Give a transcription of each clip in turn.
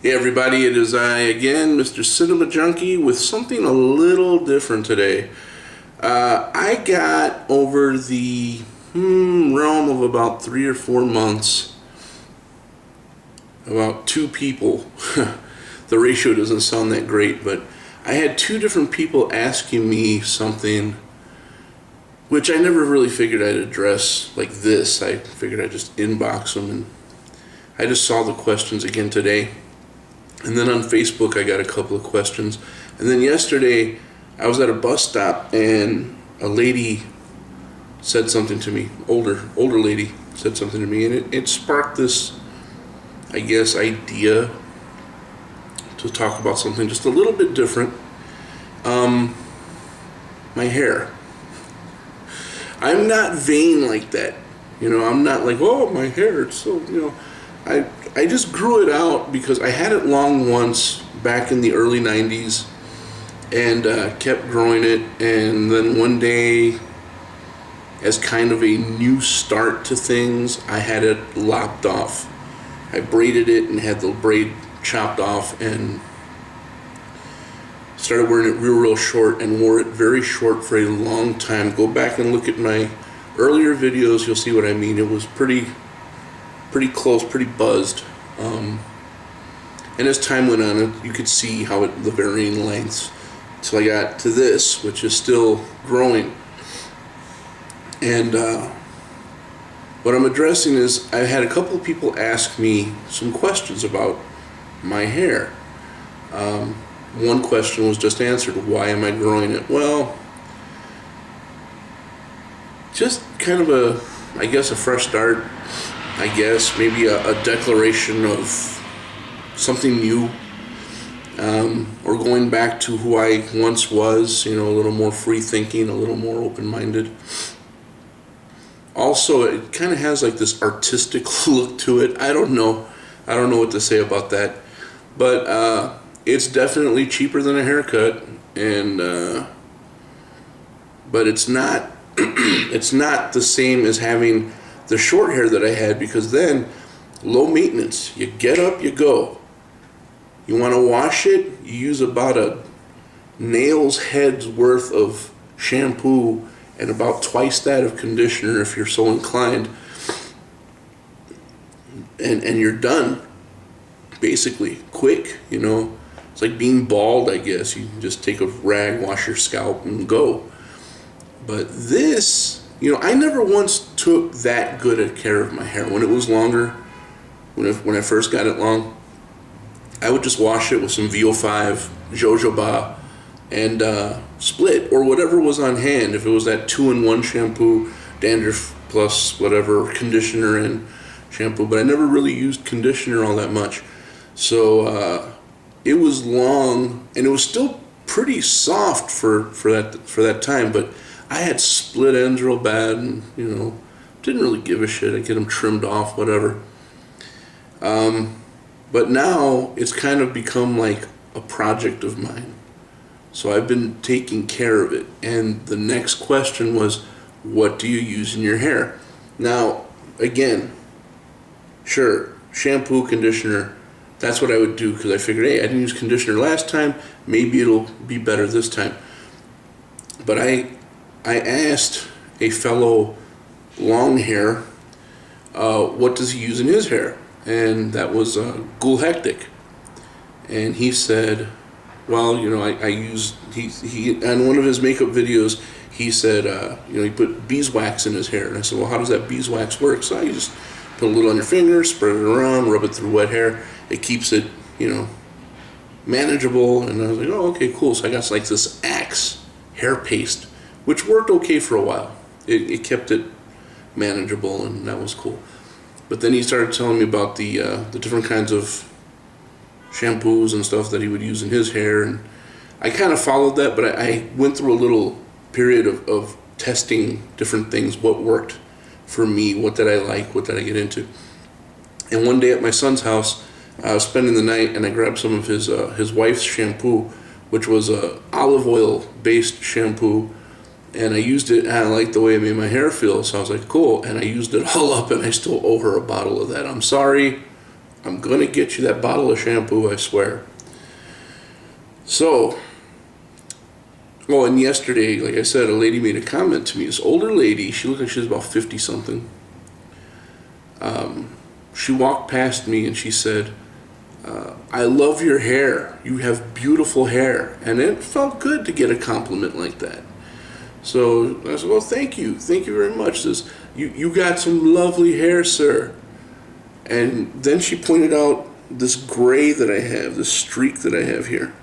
Hey everybody, it is I again, Mr. Cinema Junkie, with something a little different today. I got over the realm of about 3 or 4 months, about 2 people. The ratio doesn't sound that great, but I had 2 different people asking me something which I never really figured I'd address like this. I figured I'd just inbox them, and I just saw the questions again today. And then on Facebook I got a couple of questions. And then yesterday I was at a bus stop and a lady said something to me, older lady said something to me, and it sparked this, I guess, idea to talk about something just a little bit different. My hair. I'm not vain like that. I'm not like, oh, my hair, it's so, I just grew it out because I had it long once back in the early 90s and kept growing it, and then one day, as kind of a new start to things, I had it lopped off. I braided it and had the braid chopped off and started wearing it real short, and wore it very short for a long time. Go back and look at my earlier videos, you'll see what I mean. It was pretty close, pretty buzzed, and as time went on, you could see how the varying lengths, till I got to this, which is still growing. And what I'm addressing is, I had a couple of people ask me some questions about my hair. One question was just answered: why am I growing it? Well, just kind of a fresh start. I guess maybe a declaration of something new, or going back to who I once was, a little more free thinking, a little more open-minded. Also, it kind of has like this artistic look to it. I don't know what to say about that, but it's definitely cheaper than a haircut, and but it's not it's not the same as having the short hair that I had, because then low maintenance. You get up, you go. You want to wash it, you use about a nail's head's worth of shampoo and about twice that of conditioner if you're so inclined, and you're done. Basically, quick. It's like being bald, I guess. You just take a rag, wash your scalp, and go. But this, I never once took that good a care of my hair. When it was longer, when I first got it long, I would just wash it with some VO5, Jojoba, and Split, or whatever was on hand. If it was that 2-in-1 shampoo, dandruff plus whatever, conditioner and shampoo. But I never really used conditioner all that much. So it was long, and it was still pretty soft for that time, but I had split ends real bad, and didn't really give a shit. I'd get them trimmed off, whatever. But now it's kind of become like a project of mine, so I've been taking care of it. And the next question was, what do you use in your hair? Now, again, sure, shampoo, conditioner, that's what I would do, because I figured, hey, I didn't use conditioner last time, maybe it'll be better this time. But I asked a fellow long hair, what does he use in his hair? And that was Ghoul Hectic. And he said, well, I use, he on one of his makeup videos, he said, he put beeswax in his hair. And I said, well, how does that beeswax work? So you just put a little on your finger, spread it around, rub it through wet hair. It keeps it, manageable. And I was like, oh, okay, cool. So I got like this Axe hair paste, which worked okay for a while. It kept it manageable, and that was cool. But then he started telling me about the different kinds of shampoos and stuff that he would use in his hair, and I kind of followed that, but I went through a little period of testing different things, what worked for me, what did I like, what did I get into. And one day at my son's house, I was spending the night, and I grabbed some of his wife's shampoo, which was a olive oil based shampoo, and I used it, and I liked the way it made my hair feel, so I was like, cool, and I used it all up, and I still owe her a bottle of that. I'm sorry, I'm going to get you that bottle of shampoo, I swear. So, oh, and yesterday, like I said, a lady made a comment to me. This older lady, she looked like she was about 50 something. She walked past me and she said, I love your hair. You have beautiful hair. And it felt good to get a compliment like that. So I said, well, thank you. Thank you very much. This, you got some lovely hair, sir. And then she pointed out this gray that I have, this streak that I have here.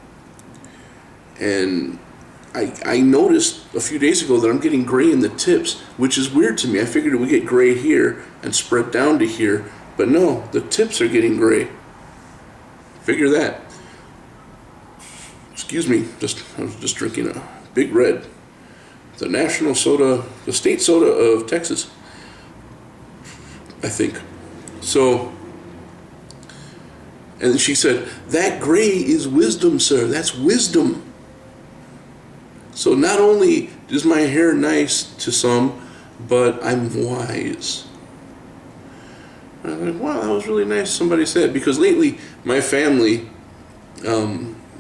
And I noticed a few days ago that I'm getting gray in the tips, which is weird to me. I figured it would get gray here and spread down to here, but no, the tips are getting gray. Figure that. Excuse me, I was just drinking a Big Red, the national soda, the state soda of Texas, I think. So, and she said, that gray is wisdom, sir. That's wisdom. So not only is my hair nice to some, but I'm wise. I was like, wow, that was really nice somebody said. Because lately, my family,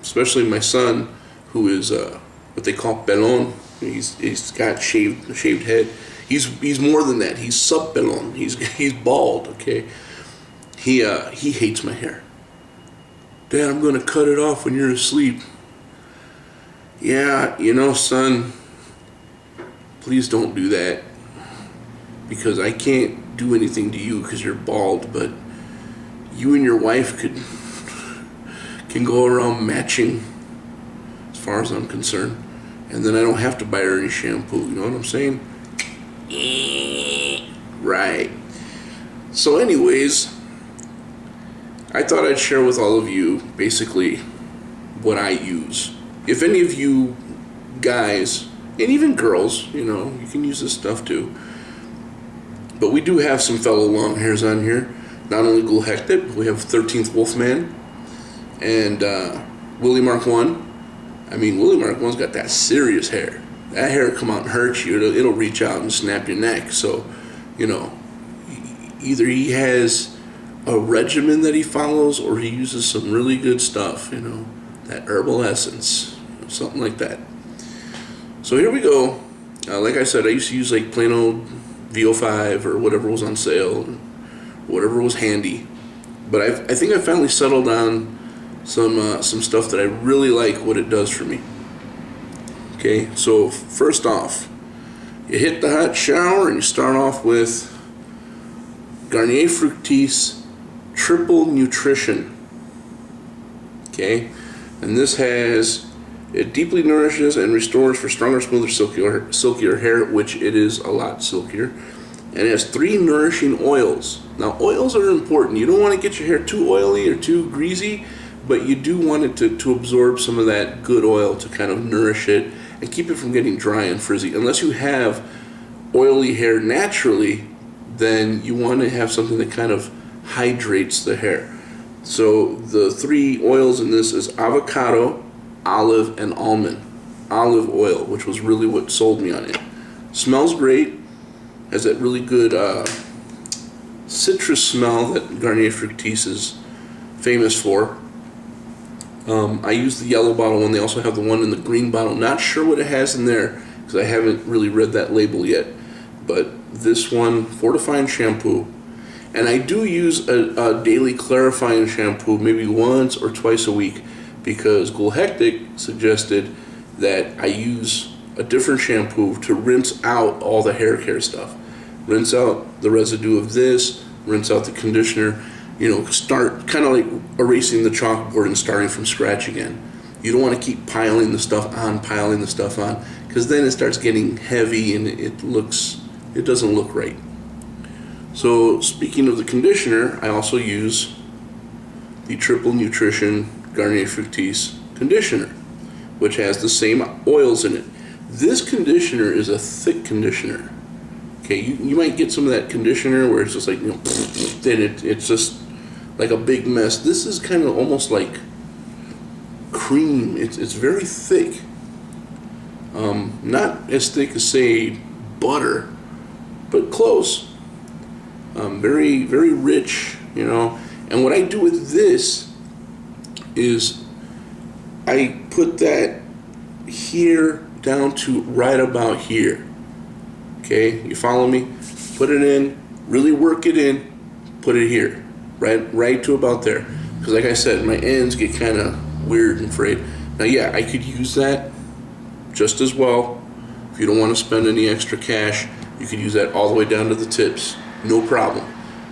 especially my son, who is what they call pelon, he's got shaved head. He's more than that. He's sub-pelon. He's bald, okay? He hates my hair. Dad, I'm going to cut it off when you're asleep. Yeah, you know, son, please don't do that, because I can't do anything to you because you're bald, but you and your wife can go around matching as far as I'm concerned, and then I don't have to buy her any shampoo, you know what I'm saying? Right. So anyways, I thought I'd share with all of you basically what I use. If any of you guys, and even girls, you know, you can use this stuff too. But we do have some fellow long hairs on here. Not only Ghoul Hectic, but we have 13th Wolfman and Willie Mark 1. I mean, Willie Mark 1's got that serious hair. That hair will come out and hurt you. It'll reach out and snap your neck. So, you know, either he has a regimen that he follows or he uses some really good stuff, you know, that herbal essence, something like that. So here we go. Like I said, I used to use like plain old VO5 or whatever was on sale, whatever was handy. But I think I finally settled on some stuff that I really like what it does for me. Okay, so first off, you hit the hot shower and you start off with Garnier Fructis Triple Nutrition. Okay, and this it deeply nourishes and restores for stronger, smoother, silkier hair, which it is a lot silkier. And it has 3 nourishing oils. Now, oils are important. You don't want to get your hair too oily or too greasy, but you do want it to absorb some of that good oil to kind of nourish it and keep it from getting dry and frizzy. Unless you have oily hair naturally, then you want to have something that kind of hydrates the hair. So the 3 oils in this is avocado, olive, and almond. Olive oil, which was really what sold me on it. Smells great. Has that really good citrus smell that Garnier Fructis is famous for. I use the yellow bottle one. They also have the one in the green bottle. Not sure what it has in there because I haven't really read that label yet. But this one, fortifying shampoo. And I do use a daily clarifying shampoo maybe once or twice a week because Ghoul Hectic suggested that I use a different shampoo to rinse out all the hair care stuff. Rinse out the residue of this, rinse out the conditioner, you know, start kind of like erasing the chalkboard and starting from scratch again. You don't want to keep piling the stuff on, because then it starts getting heavy and it doesn't look right. So speaking of the conditioner, I also use the Triple Nutrition Garnier Fructis conditioner, which has the same oils in it. This conditioner is a thick conditioner. Okay, you might get some of that conditioner where it's just like, you know, then it's just like a big mess. This is kind of almost like cream. It's very thick. Not as thick as, say, butter, but close. Very, very rich, you know. And what I do with this is I put that here down to right about here. Okay, you follow me? Put it in, really work it in, put it here, right to about there. Because like I said, my ends get kind of weird and frayed. Now yeah, I could use that just as well. If you don't want to spend any extra cash, you could use that all the way down to the tips, no problem.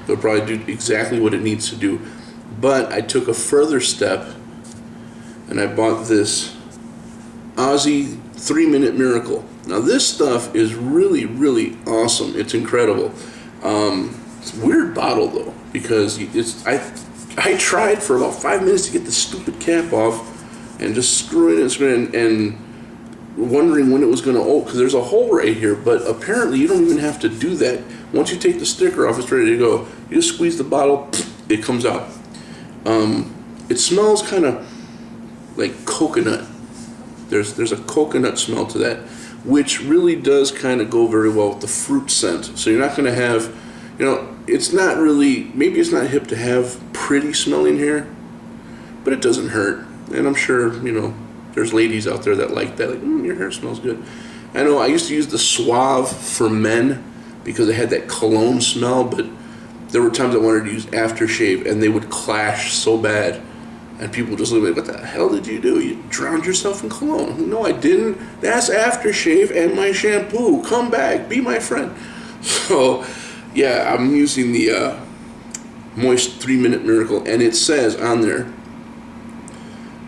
It'll probably do exactly what it needs to do. But I took a further step and I bought this Aussie 3-Minute Miracle. Now this stuff is really, really awesome. It's incredible. It's a weird bottle though, because I tried for about 5 minutes to get the stupid cap off and just screwing it and wondering when it was going to open, because there's a hole right here, but apparently you don't even have to do that. Once you take the sticker off, it's ready to go. You just squeeze the bottle, it comes out. It smells kind of like coconut. There's a coconut smell to that, which really does kind of go very well with the fruit scent. So you're not going to have, it's not really, maybe it's not hip to have pretty smelling hair, but it doesn't hurt. And I'm sure, there's ladies out there that like that, like, your hair smells good. I know I used to use the Suave for men because it had that cologne smell, but there were times I wanted to use aftershave and they would clash so bad. And people just look like, what the hell did you do? You drowned yourself in cologne. No, I didn't. That's aftershave and my shampoo. Come back, be my friend. So, yeah, I'm using the Moist 3-Minute Miracle, and it says on there,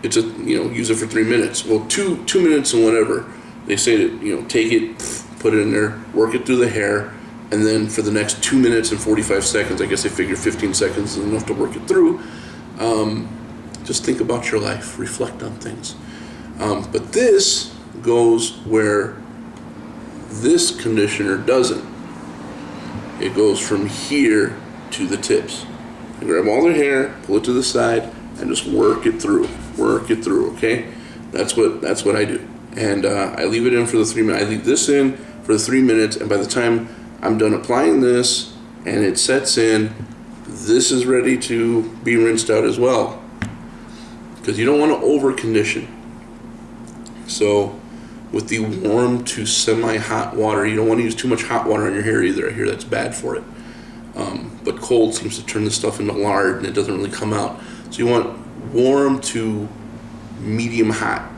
it's use it for 3 minutes. Well, two minutes and whatever. They say to, take it, put it in there, work it through the hair, and then for the next 2 minutes and 45 seconds, I guess they figure 15 seconds is enough to work it through. Just think about your life, reflect on things. But this goes where this conditioner doesn't. It goes from here to the tips. I grab all their hair, pull it to the side, and just work it through, okay? That's what I do. And I leave it in for the 3 minutes. I leave this in for the 3 minutes, and by the time I'm done applying this and it sets in, this is ready to be rinsed out as well. Because you don't want to over condition. So with the warm to semi-hot water, you don't want to use too much hot water on your hair either. I hear that's bad for it. But cold seems to turn the stuff into lard and it doesn't really come out. So you want warm to medium hot.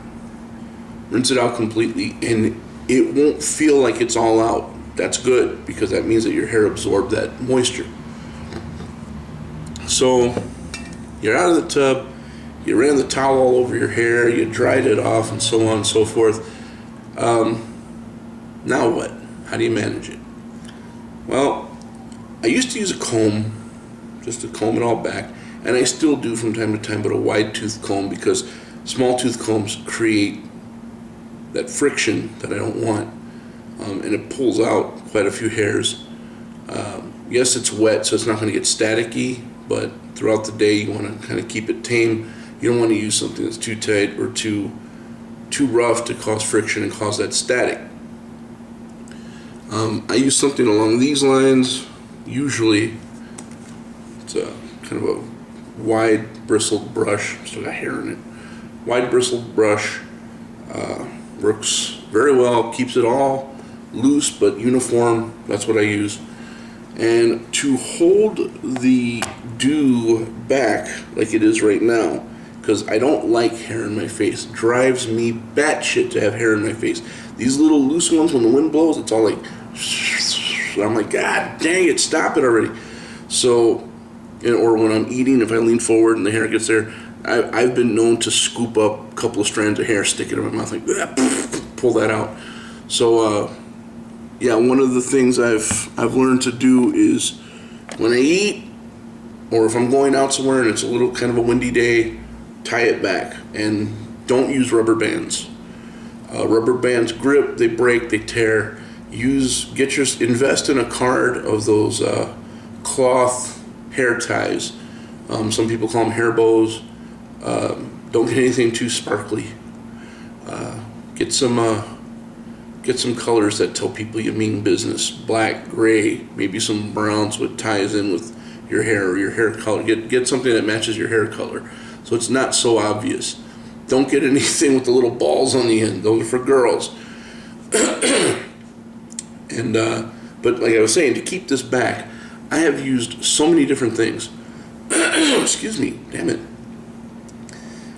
Rinse it out completely and it won't feel like it's all out. That's good because that means that your hair absorbed that moisture. So you're out of the tub, you ran the towel all over your hair, you dried it off and so on and so forth. Now what? How do you manage it? Well, I used to use a comb just to comb it all back, and I still do from time to time, but a wide tooth comb because small tooth combs create that friction that I don't want, and it pulls out quite a few hairs. Yes, it's wet, so it's not going to get staticky, but throughout the day you want to kind of keep it tame. You don't want to use something that's too tight or too rough to cause friction and cause that static. I use something along these lines. Usually it's a kind of a wide bristled brush. Still got hair in it. Wide bristled brush works very well, keeps it all loose but uniform. That's what I use. And to hold the dew back like it is right now, because I don't like hair in my face. It drives me batshit to have hair in my face. These little loose ones, when the wind blows, it's all like, I'm like, God dang it, stop it already. So, or when I'm eating, if I lean forward and the hair gets there, I've been known to scoop up a couple of strands of hair, stick it in my mouth, like, pull that out. So, yeah, one of the things I've learned to do is when I eat, or if I'm going out somewhere and it's a little kind of a windy day, tie it back and don't use rubber bands. Rubber bands grip, they break, they tear. Invest in a card of those cloth hair ties. Some people call them hair bows. Don't get anything too sparkly. Get some colors that tell people you mean business. Black, gray, maybe some browns with ties in with your hair or your hair color. Get something that matches your hair color, so it's not so obvious. Don't get anything with the little balls on the end. Those are for girls. And but like I was saying, to keep this back, I have used so many different things. Excuse me, damn it.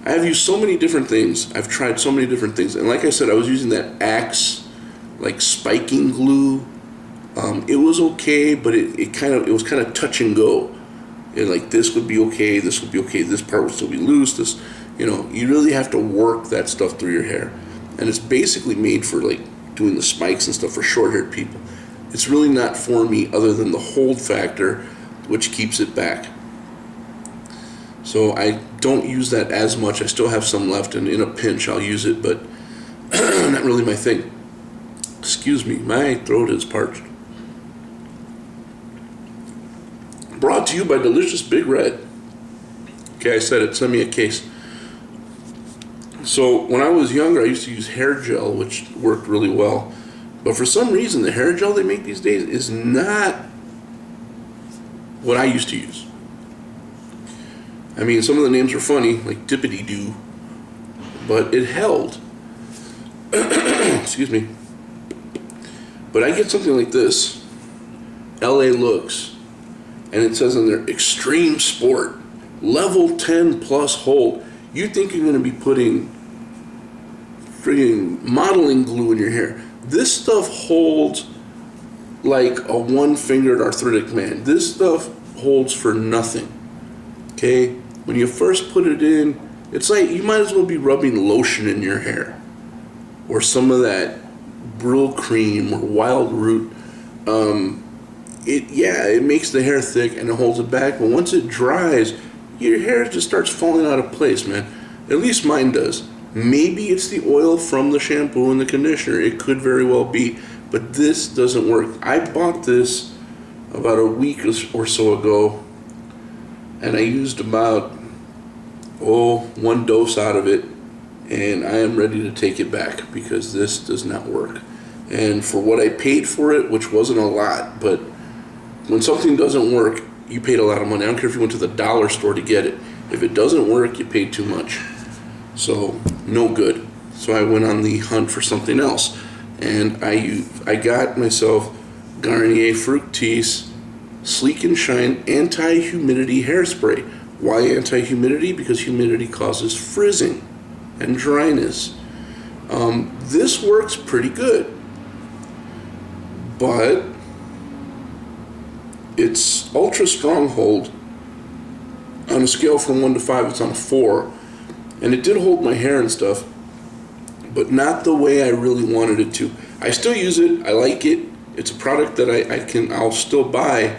I have used so many different things. I've tried so many different things, and like I said, I was using that Axe like spiking glue. It was okay, but it was kind of touch and go. And like this would be okay, this would be okay, this part would still be loose. This, you really have to work that stuff through your hair, and it's basically made for like doing the spikes and stuff for short-haired people. It's really not for me, other than the hold factor, which keeps it back. So I don't use that as much. I still have some left, and in a pinch I'll use it, but not really my thing. Excuse me, my throat is parched. Brought to you by Delicious Big Red. Okay, I said it, send me a case. So when I was younger, I used to use hair gel, which worked really well. But for some reason, the hair gel they make these days is not what I used to use. I mean, some of the names are funny, like Dippity Doo, but it held. Excuse me. But I get something like this, LA Looks, and it says on there, Extreme Sport, level 10 plus hold. You think you're going to be putting friggin' modeling glue in your hair. This stuff holds like a one-fingered arthritic man. This stuff holds for nothing. Okay? When you first put it in, it's like you might as well be rubbing lotion in your hair, or some of that Brill cream or Wild Root. It makes the hair thick and it holds it back, but once it dries, your hair just starts falling out of place, man. At least mine does. Maybe it's the oil from the shampoo and the conditioner. It could very well be, but this doesn't work. I bought this about a week or so ago, and I used about one dose out of it, and I am ready to take it back because this does not work. And for what I paid for it, which wasn't a lot, but when something doesn't work, you paid a lot of money. I don't care if you went to the dollar store to get it. If it doesn't work, you paid too much. So, no good. So I went on the hunt for something else. And I got myself Garnier Fructis Sleek and Shine Anti-Humidity Hairspray. Why anti-humidity? Because humidity causes frizzing and dryness. This works pretty good. But it's ultra strong hold. On a scale from 1 to 5, it's on a 4. And it did hold my hair and stuff, but not the way I really wanted it to. I still use it. I like it. It's a product that I'll still buy,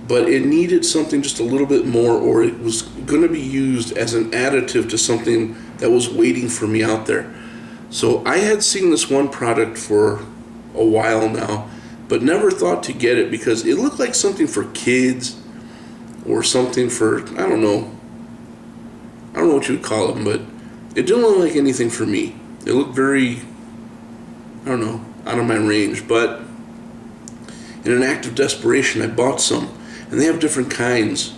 but it needed something just a little bit more, or it was going to be used as an additive to something that was waiting for me out there. So I had seen this one product for a while now, but never thought to get it because it looked like something for kids or something for, I don't know what you would call them, but it didn't look like anything for me. It looked very, out of my range. But in an act of desperation, I bought some. And they have different kinds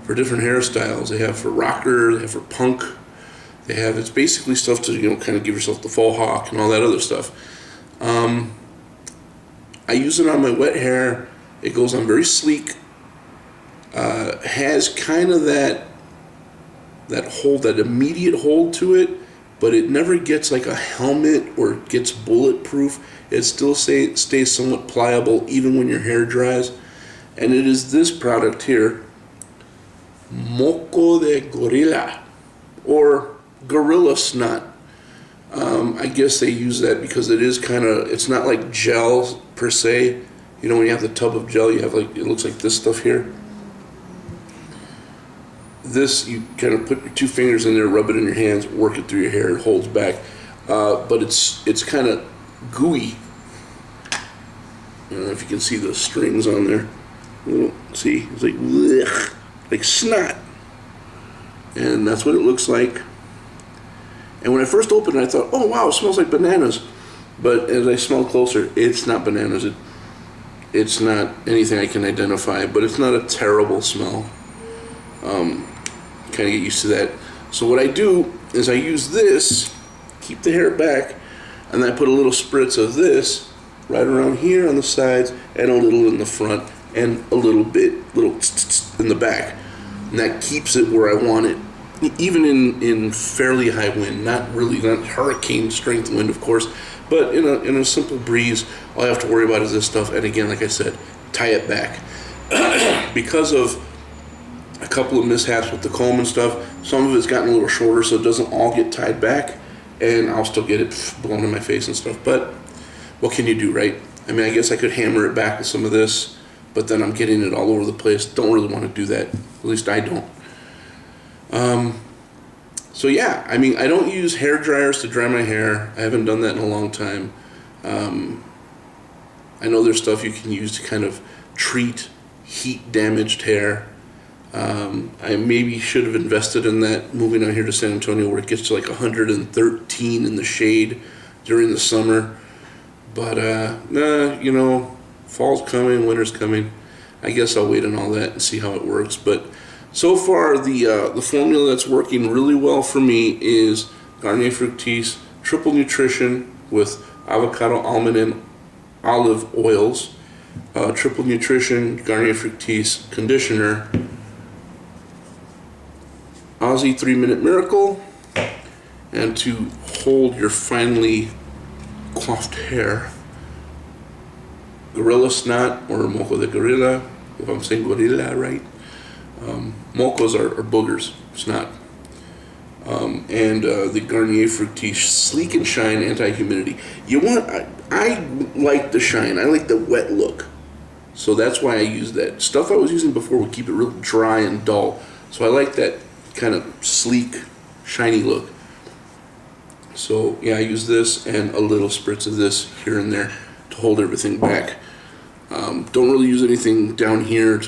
for different hairstyles. They have for rocker, they have for punk. It's basically stuff to, kind of give yourself the faux hawk and all that other stuff. I use it on my wet hair. It goes on very sleek. Has kind of that hold, that immediate hold to it, but it never gets like a helmet or gets bulletproof. It still stays somewhat pliable even when your hair dries. And it is this product here, Moco de Gorilla, or Gorilla Snot. I guess they use that because it is it's not like gel per se. When you have the tub of gel, you have it looks like this stuff here. This, you kind of put your 2 fingers in there, rub it in your hands, work it through your hair, it holds back. But it's kind of gooey. I don't know if you can see the strings on there. See, it's like blech, like snot. And that's what it looks like. And when I first opened it, I thought, oh wow, it smells like bananas. But as I smelled closer, it's not bananas. It's not anything I can identify, but it's not a terrible smell. Kind of get used to that. So what I do is I use this, keep the hair back, and I put a little spritz of this right around here on the sides and a little in the front and a little bit, in the back. And that keeps it where I want it, even in fairly high wind, not hurricane strength wind, of course, but in a simple breeze. All I have to worry about is this stuff, and again, like I said, tie it back. Because of a couple of mishaps with the comb and stuff, some of it's gotten a little shorter, so it doesn't all get tied back, and I'll still get it blown in my face and stuff. But what can you do, right? I mean, I guess I could hammer it back with some of this, but then I'm getting it all over the place. Don't really want to do that. At least I don't. So yeah, I mean, I don't use hair dryers to dry my hair. I haven't done that in a long time. I know there's stuff you can use to kind of treat heat damaged hair. I maybe should have invested in that moving out here to San Antonio, where it gets to like 113 in the shade during the summer. But nah, fall's coming, winter's coming. I guess I'll wait on all that and see how it works. But so far, the formula that's working really well for me is Garnier Fructis Triple Nutrition with avocado, almond, and olive oils. Triple Nutrition Garnier Fructis Conditioner. Aussie 3-Minute Miracle. And to hold your finely coiffed hair, Gorilla Snot or Moco de Gorilla, if I'm saying gorilla right. Mocos are boogers, snot. And the Garnier Fructis Sleek and Shine Anti-Humidity. I like the shine. I like the wet look. So that's why I use that. Stuff I was using before would keep it real dry and dull. So I like that kind of sleek, shiny look. So yeah, I use this and a little spritz of this here and there to hold everything back. Don't really use anything down here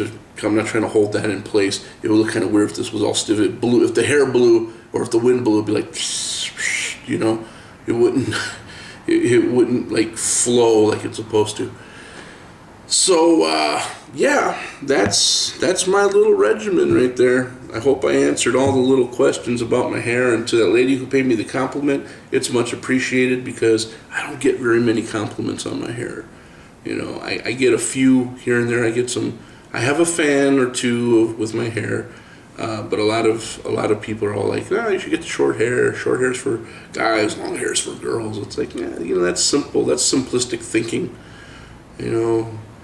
I'm not trying to hold that in place. It would look kind of weird if this was all stiff. If the hair blew or if the wind blew, it'd be like, it wouldn't, it wouldn't like flow like it's supposed to. So yeah, that's my little regimen right there. I hope I answered all the little questions about my hair, and to that lady who paid me the compliment, it's much appreciated because I don't get very many compliments on my hair. I get a few here and there. I have a fan or two with my hair, but a lot of people are all like, you should get the short hair. Short hair's for guys, long hair's for girls. It's like, that's simple. That's simplistic thinking.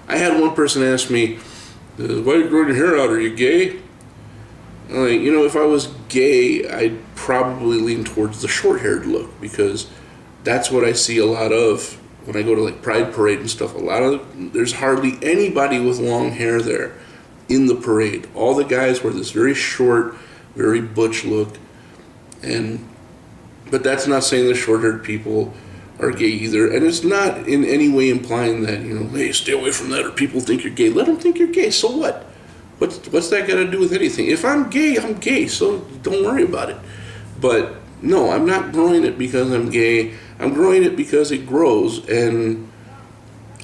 I had one person ask me, why are you growing your hair out? Are you gay? I'm like, if I was gay, I'd probably lean towards the short-haired look, because that's what I see a lot of when I go to like Pride Parade and stuff. There's hardly anybody with long hair there in the parade. All the guys wear this very short, very butch look, but that's not saying the short-haired people are gay either, and it's not in any way implying that, hey, stay away from that or people think you're gay. Let them think you're gay, so what? What's that got to do with anything? If I'm gay, so don't worry about it. But no, I'm not growing it because I'm gay. I'm growing it because it grows, and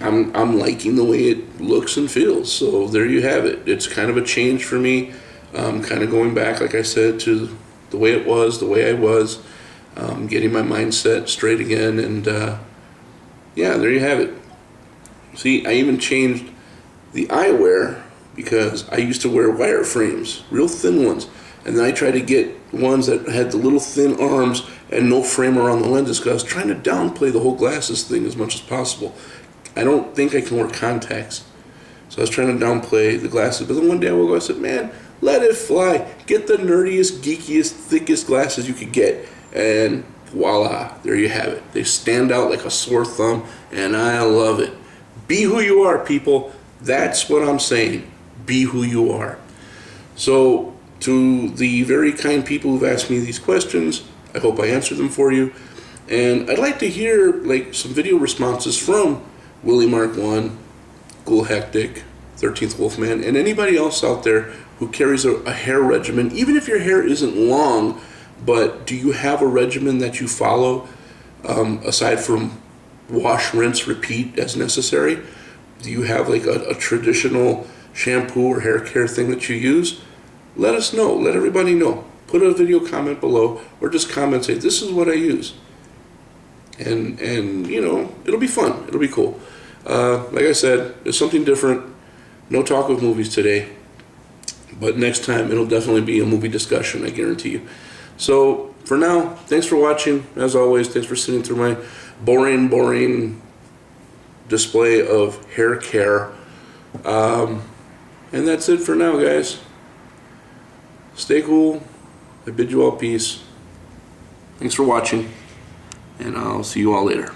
I'm liking the way it looks and feels. So there you have it. It's kind of a change for me. Kind of going back, like I said, to the way it was, the way I was. Getting my mindset straight again, and yeah, there you have it. See, I even changed the eyewear because I used to wear wire frames, real thin ones, and then I tried to get ones that had the little thin arms and no frame around the lenses because I was trying to downplay the whole glasses thing as much as possible. I don't think I can wear contacts, so I was trying to downplay the glasses, but then one day I woke up and said, man, let it fly. Get the nerdiest, geekiest, thickest glasses you could get. And voila, there you have it. They stand out like a sore thumb, and I love it. Be who you are, people. That's what I'm saying. Be who you are. So, to the very kind people who've asked me these questions, I hope I answered them for you. And I'd like to hear some video responses from Willie Mark 1, Ghoul Hectic, 13th Wolfman, and anybody else out there who carries a hair regimen, even if your hair isn't long. But do you have a regimen that you follow aside from wash, rinse, repeat as necessary? Do you have like a traditional shampoo or hair care thing that you use? Let us know. Let everybody know. Put a video comment below, or just comment, say, this is what I use. And you know, it'll be fun. It'll be cool. Like I said, it's something different. No talk of movies today. But next time, it'll definitely be a movie discussion, I guarantee you. So, for now, thanks for watching. As always, thanks for sitting through my boring display of hair care. And that's it for now, guys. Stay cool. I bid you all peace. Thanks for watching, and I'll see you all later.